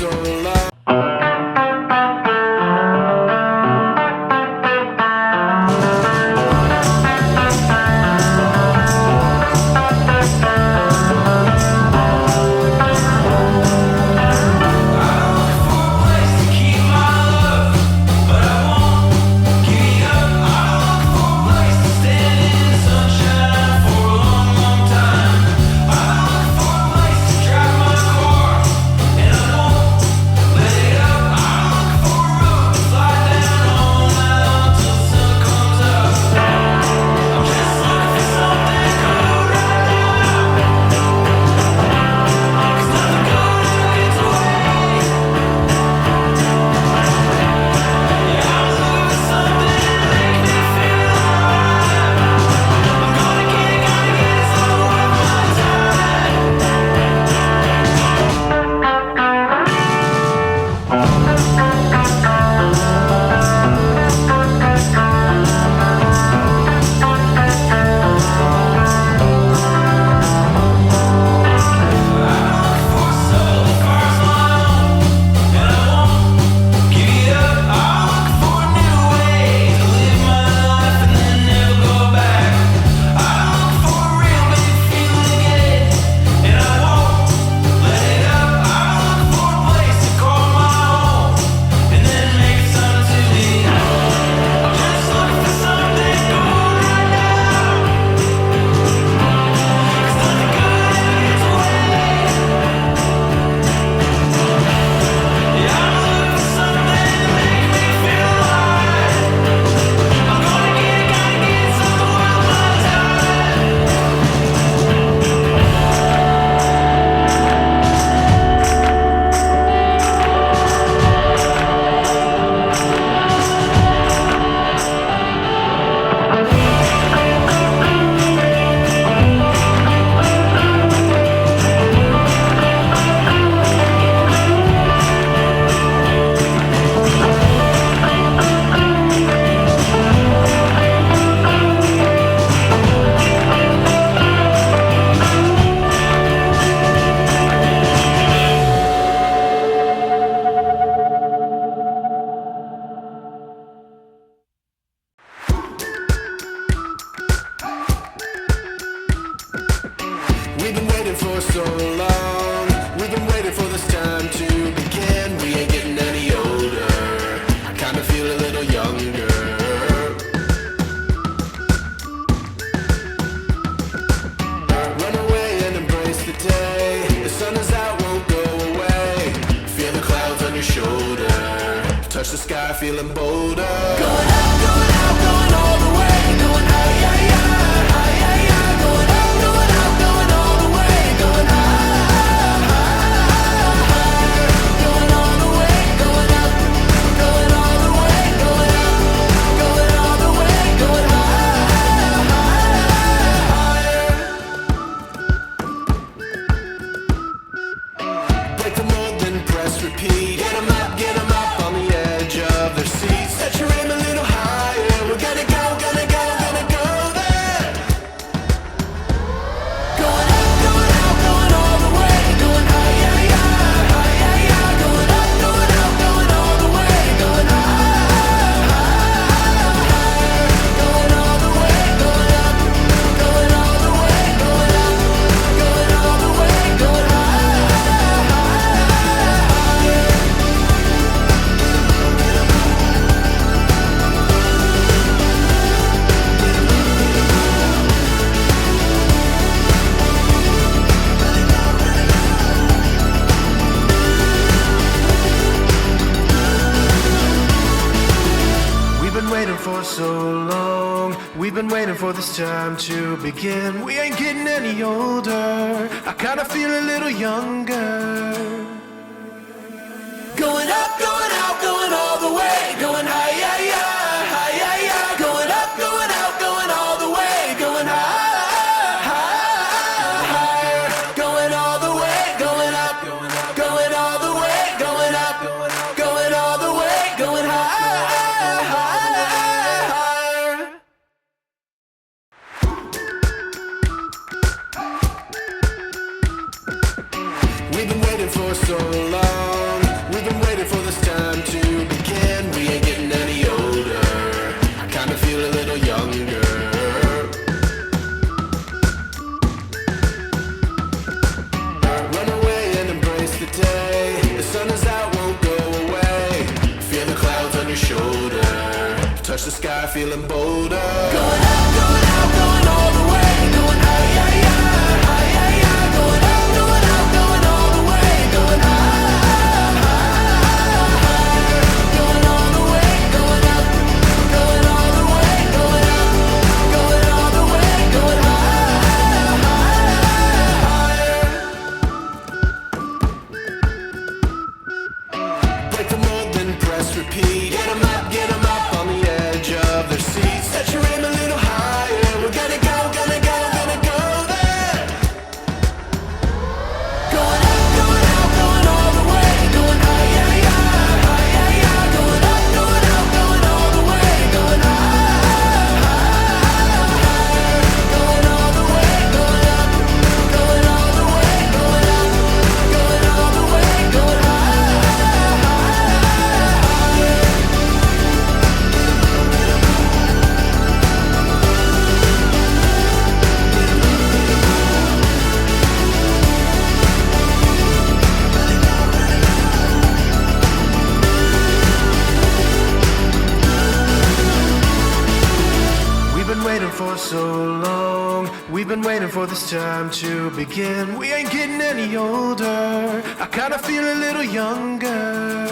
so long. We've been waiting for so long. We've been waiting for this time to begin. We ain't getting any older. I kinda feel a little younger. Run away and embrace the day. The sun is out, won't go away. Feel the clouds on your shoulder. Touch the sky, feeling bolder. Going out, going out, going all the way. Going high, yeah, yeah. Repeat. Get 'em up on the edge of their seats. Set your aim a little higher. We're gonna go there. Going up, going out, going all the way. Going high, yeah, yeah, high, yeah, yeah. Going up, going out, going all the way. Going high, higher. Going all the way, going up. Going all the way, going up. Going all the way, going high. Waiting for so long. We've been waiting for this time to begin. We ain't getting any older. I kinda feel a little younger. Going up, going out, going all the way. Going high, yeah, yeah, high, yeah, yeah. Going up, going out, going all the way. Going high, higher. Going all the way, going up. Going all the way, going up. Going all the way, going high. We've been waiting for so long. feeling bolder. Going up, going all the way. Going high, yeah, yeah, high, yeah, yeah. Going up, going all the way. Going high, going all the way. Going up, going all the way. Going up, going all the way. Going higher. Break the mold, then press repeat. Get 'em up on the edge of their seats. Set your aim a little higher. We're gonna go there. Going up, going all the way. Going high, yeah, yeah, high, yeah, yeah. Going up, going all the way. Going high, going all the way. Going up, going all the way. Going up, going all the way. Going We've been waiting for so long. We've been waiting for this time to begin. We ain't getting any older. I kinda feel a little younger.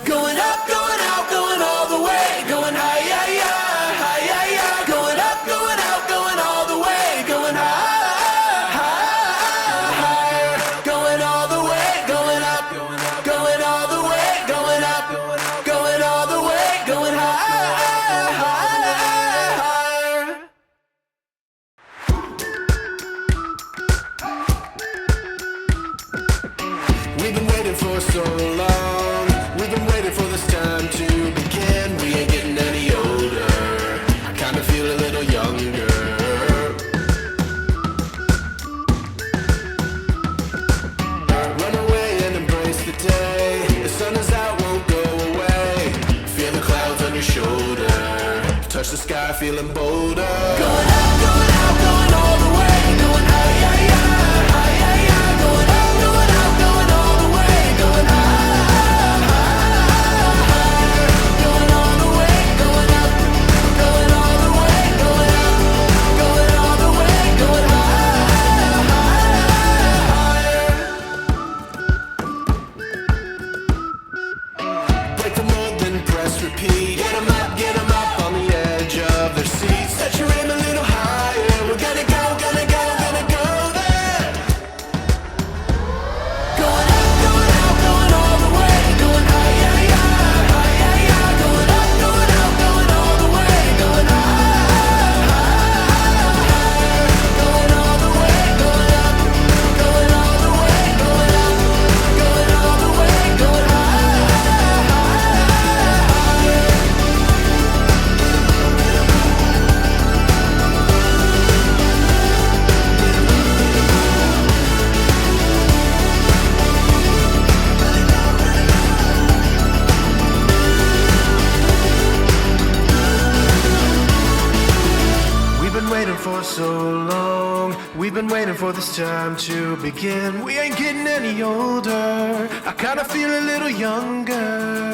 Going up, going out, going all the way. Going high, yeah, yeah, high, yeah, yeah. Going up, going out, going all the way. Going high, higher. Going all the way. Going up, going all the way. Going up, going all the way. Going higher. We've been waiting for so long. We've been waiting for this time to begin. We ain't getting any older. I kinda feel a little younger. Run away and embrace the day. The sun is out, won't go away. Feel the clouds on your shoulder. Touch the sky, feeling bolder. Going up, going all the way. Going high, yeah, yeah, high, yeah, yeah. Going up, going out, going all the way. Going high, going all the way. Going up, going all the way. Going up, going all the way. Going higher. Break the mold, then press repeat. Get 'em up on the edge of their seats. Set your aim a little higher. We're gonna go there. Going up, going out, going all the way. Going high, yeah, yeah, high, yeah, yeah. Going up, going out, going all the way. Going high, going all the way. Going up, going all the way. Going up, going all the way. Going We've been waiting for so long. We've been waiting for this time to begin. We ain't getting any older. I kinda feel a little younger.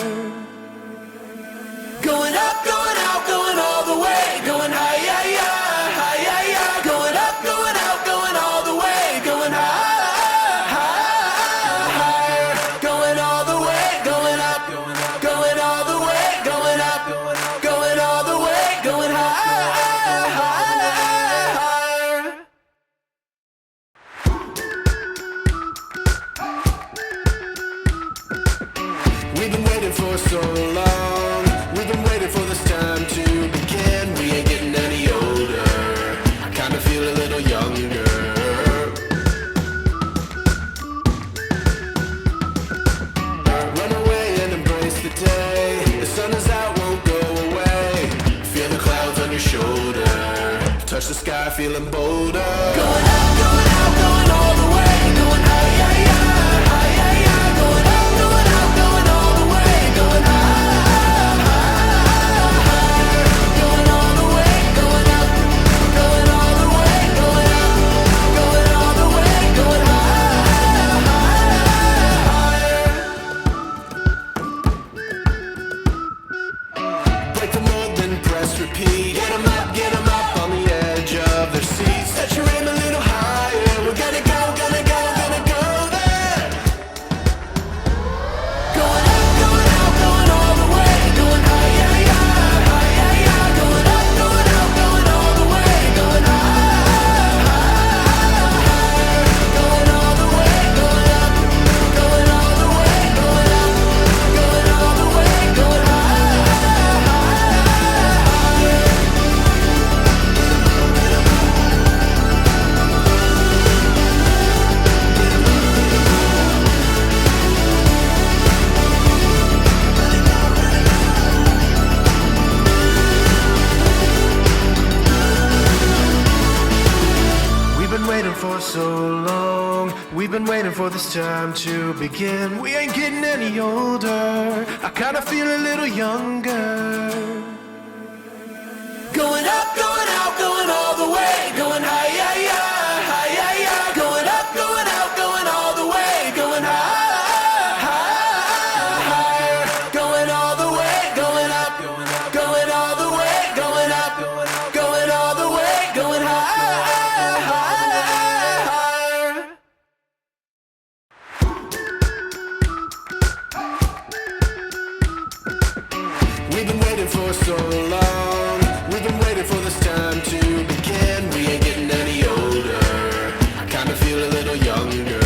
Going up, going out, going all the way. Going high, yeah, yeah, high, yeah, yeah. Going up, going out, going all the way. Going high, higher. Going all the way. Going up, going all the way. Going up, going all the way. Going higher. We've been waiting for so long. We've been waiting for this time to begin. We ain't getting any older. I kinda feel a little younger. Run away and embrace the day. The sun is out, won't go away. Feel the clouds on your shoulder. Touch the sky, feeling bolder. Going up, going out, going all the way. Going high, yeah, yeah, high, yeah, yeah. Going up, going out, going all the way. Going high, going all the way. Going up, going all the way. Going up, going all the way. Going higher. Break for so long. We've been waiting for this time to begin. We ain't getting any older. I kinda feel a little younger. Going up, going out, going all the way. Going high, yeah, yeah, high, yeah, yeah. Going up, going out, going all the way. Going high, higher. Going all the way, going up, going all the way. Going up, going all the way. Going high, higher. We've been waiting for so long. We've been waiting for this time to begin. We ain't getting any older. I kinda feel a little younger.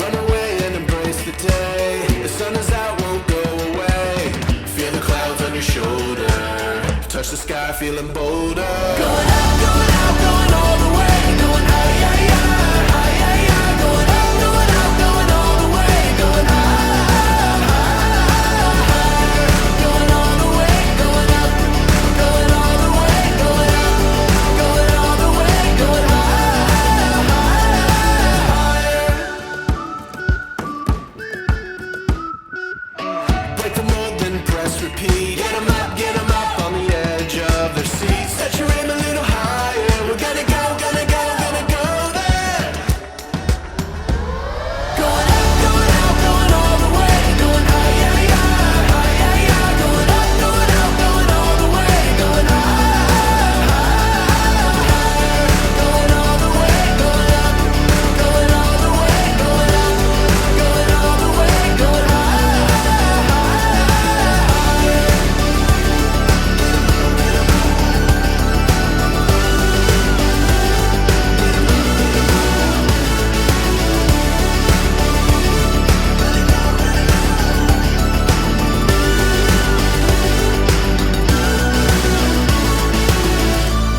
Run away and embrace the day. The sun is out, won't go away. Feel the clouds on your shoulder. Touch the sky, feeling bolder. Going out, going all the way. Going high, yeah, yeah, high, yeah, yeah. Going up, going out, going all the way. Going high, going all the way. Going up, going all the way. Going up, going all the way. Going higher. Break the mold, then press repeat. Get 'em up on the edge of their seats. Set your aim a little higher. We're gonna go, gonna go, gonna go there. Going up, going out, going all the way. Going high, yeah, yeah, high, yeah, yeah. Going up, going out, going all the way. Going high, going all the way. Going up, going all the way. Going up, going all the way. Going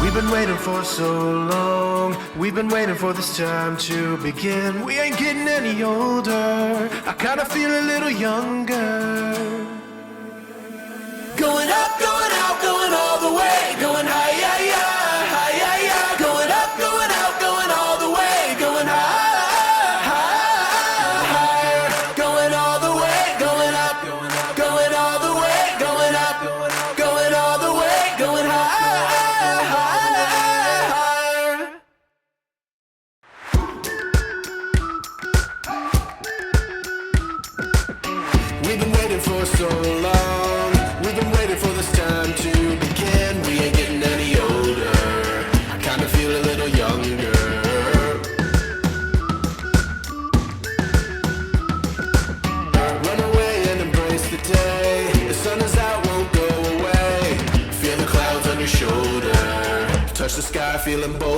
We've been waiting for so long. We've been waiting for this time to begin. We ain't getting any older. I kinda feel a little younger. Going up, going out, going all the way. Going high, yeah, yeah, high, yeah, yeah. Going up, going out, going all the way. Going high, higher. Going all the way, going up, going all the way. Going up, going all the way. Going high, higher. We've been waiting for so long. We've been waiting for this time to begin. We ain't getting any older. I kinda feel a little younger. Run away and embrace the day. The sun is out, won't go away. Feel the clouds on your shoulder. Touch the sky, feeling bold.